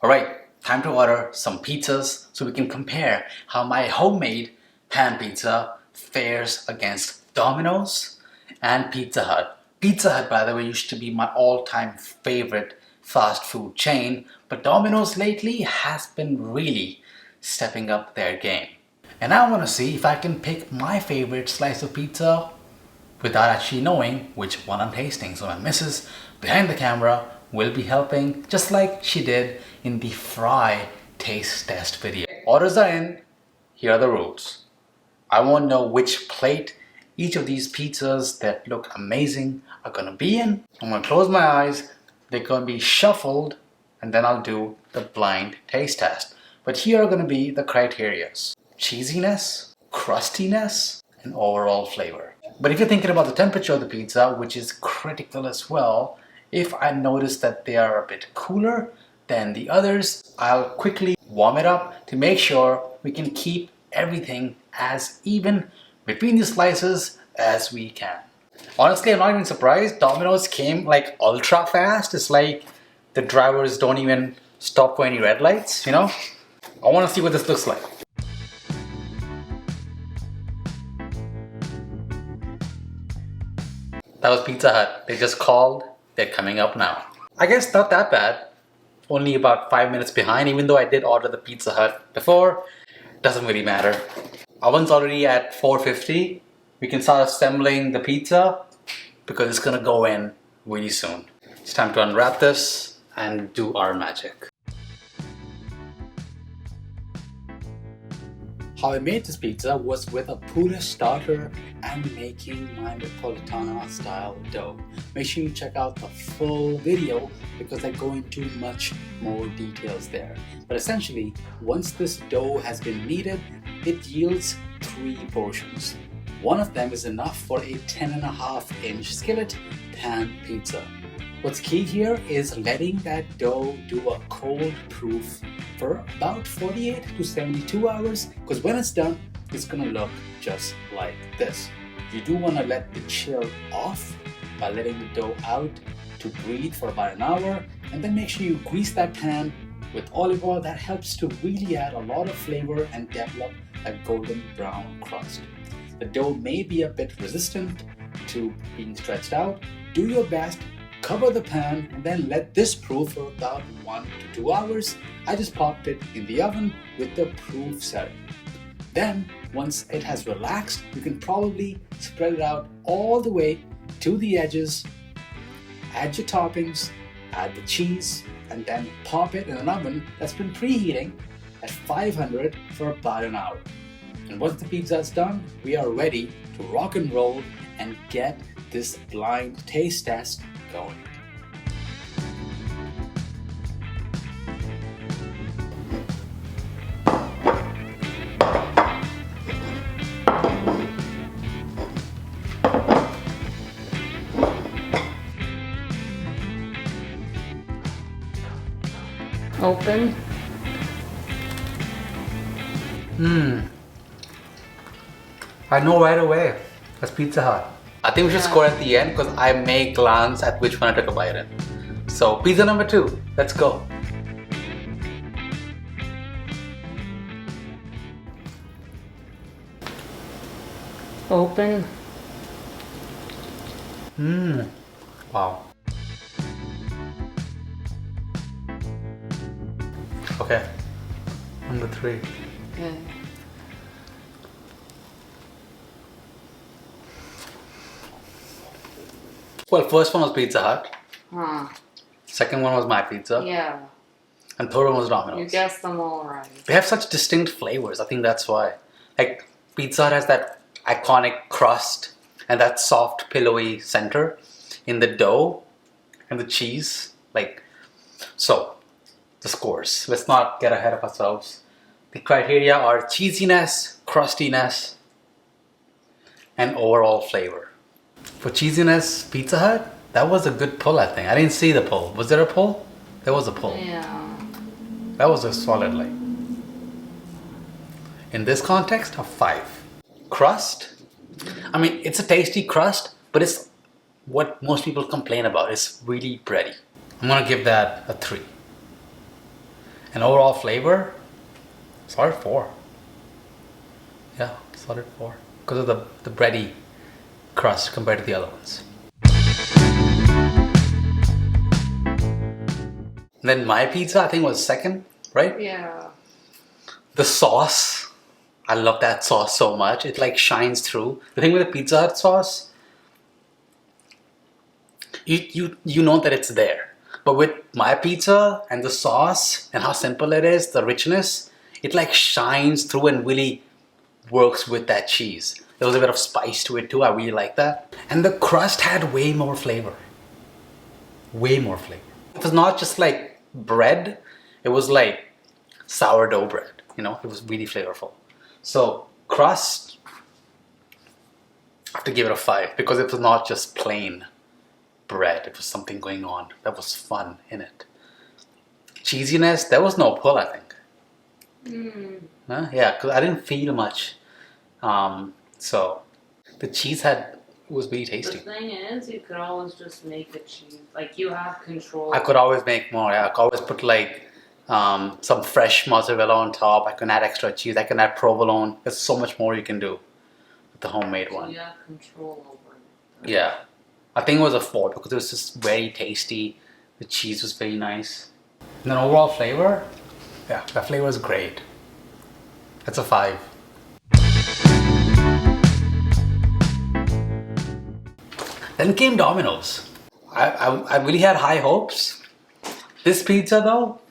Alright, time to order some pizzas so we can compare how my homemade pan pizza fares against Domino's and Pizza Hut. Pizza Hut, by the way, used to be my all-time favorite fast food chain, but Domino's lately has been really stepping up their game. And I want to see if I can pick my favorite slice of pizza without actually knowing which one I'm tasting. So my missus behind the camera will be helping, just like she did in the fry taste test video. Orders are in, here are the rules. I want to know which plate each of these pizzas that look amazing are going to be in. I'm going to close my eyes, they're going to be shuffled, and then I'll do the blind taste test. But here are going to be the criterias: cheesiness, crustiness, and overall flavor. But if you're thinking about the temperature of the pizza, which is critical as well, if I notice that they are a bit cooler than the others, I'll quickly warm it up to make sure we can keep everything as even between the slices as we can. Honestly, I'm not even surprised. Domino's came like ultra fast. It's like the drivers don't even stop for any red lights, you know? I want to see what this looks like. That was Pizza Hut. They just called. They're coming up now. I guess not that bad. Only about 5 minutes behind, even though I did order the Pizza Hut before. Doesn't really matter. Oven's already at 450. We can start assembling the pizza because it's gonna go in really soon. It's time to unwrap this and do our magic. How I made this pizza was with a Polish starter and making my Napolitana style dough. Make sure you check out the full video because I go into much more details there. But essentially, once this dough has been kneaded, it yields 3 portions. One of them is enough for a 10.5-inch skillet pan pizza. What's key here is letting that dough do a cold proof for about 48 to 72 hours, because when it's done, it's gonna look just like this. You do want to let the chill off by letting the dough out to breathe for about an hour, and then make sure you grease that pan with olive oil. That helps to really add a lot of flavor and develop a golden brown crust. The dough may be a bit resistant to being stretched out. Do your best. Cover the pan and then let this proof for about 1 to 2 hours. I just popped it in the oven with the proof setting. Then, once it has relaxed, you can probably spread it out all the way to the edges, add your toppings, add the cheese, and then pop it in an oven that's been preheating at 500 for about an hour. And once the pizza is done, we are ready to rock and roll and get this blind taste test going. Open. I know right away. That's Pizza Hut. I think we should score at the end because I may glance at which one I took a bite in. So pizza number 2, let's go. Open. Wow. Okay, number 3. Okay. Well, first one was Pizza Hut. Huh. Second one was my pizza. Yeah. And third one was Domino's. You guessed them all right. They have such distinct flavors. I think that's why. Like, Pizza Hut has that iconic crust and that soft, pillowy center in the dough and the cheese. Like, so, the scores. Let's not get ahead of ourselves. The criteria are cheesiness, crustiness, and overall flavor. For cheesiness, Pizza Hut, that was a good pull, I think. I didn't see the pull. Was there a pull? There was a pull. Yeah. That was a solid, like. In this context, a 5. Crust, I mean, it's a tasty crust, but it's what most people complain about. It's really bready. I'm gonna give that a 3. And overall flavor, solid 4. Yeah, solid 4. Because of the bready crust compared to the other ones. Then my pizza, I think, was second, right? Yeah. The sauce, I love that sauce so much. It like shines through. The thing with the Pizza Hut sauce, you know that it's there. But with my pizza and the sauce and how simple it is, the richness, it like shines through and really works with that cheese. There was a bit of spice to it too. I really like that. And the crust had way more flavor. Way more flavor. It was not just like bread. It was like sourdough bread. You know, it was really flavorful. So crust, I have to give it a 5 because it was not just plain bread. It was something going on that was fun in it. Cheesiness, there was no pull, I think. Huh? Yeah, because I didn't feel much. So the cheese was really tasty. The thing is, you could always just make a cheese. Like, you have control. I could always make more. Yeah, I could always put like some fresh mozzarella on top. I can add extra cheese. I can add provolone. There's so much more you can do with the homemade one. You have control over it. Yeah, I think it was a 4 because it was just very tasty. The cheese was very nice. And then overall flavor, yeah, the flavor is great. That's a 5. Then came Domino's. I really had high hopes. This pizza though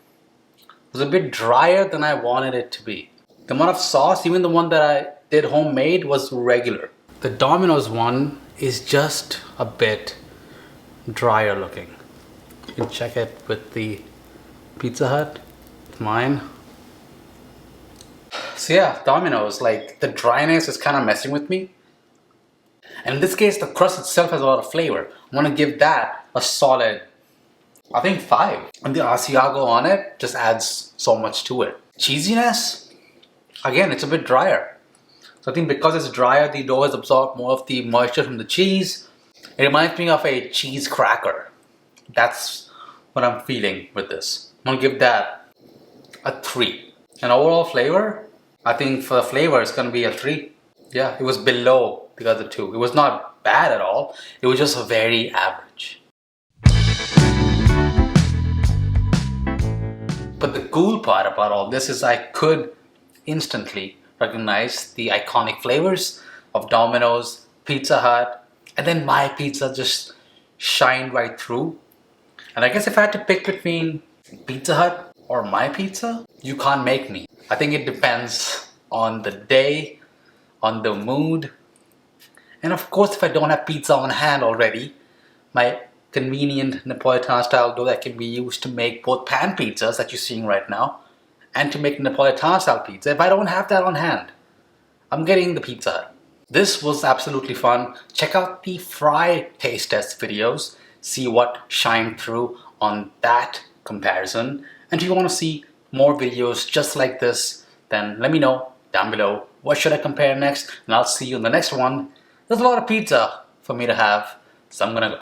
was a bit drier than I wanted it to be. The amount of sauce, even the one that I did homemade, was regular. The Domino's one is just a bit drier looking. You can check it with the Pizza Hut, mine. So yeah, Domino's, like the dryness is kind of messing with me. And in this case, the crust itself has a lot of flavor. I'm gonna give that a solid, I think 5. And the Asiago on it just adds so much to it. Cheesiness, again, it's a bit drier. So I think because it's drier, the dough has absorbed more of the moisture from the cheese. It reminds me of a cheese cracker. That's what I'm feeling with this. I'm gonna give that a 3. And overall flavor, I think for the flavor, it's gonna be a 3. Yeah, it was below the other 2. It was not bad at all. It was just very average. But the cool part about all this is I could instantly recognize the iconic flavors of Domino's, Pizza Hut, and then my pizza just shined right through. And I guess if I had to pick between Pizza Hut or my pizza, you can't make me. I think it depends on the day, on the mood, and of course if I don't have pizza on hand already, my convenient Napolitana style dough that can be used to make both pan pizzas that you're seeing right now and to make Napolitana style pizza. If I don't have that on hand, I'm getting the Pizza Hut. This was absolutely fun. Check out the fry taste test videos, see what shined through on that comparison. And if you want to see more videos just like this, then let me know down below what should I compare next, and I'll see you in the next one. There's a lot of pizza for me to have, so I'm gonna go.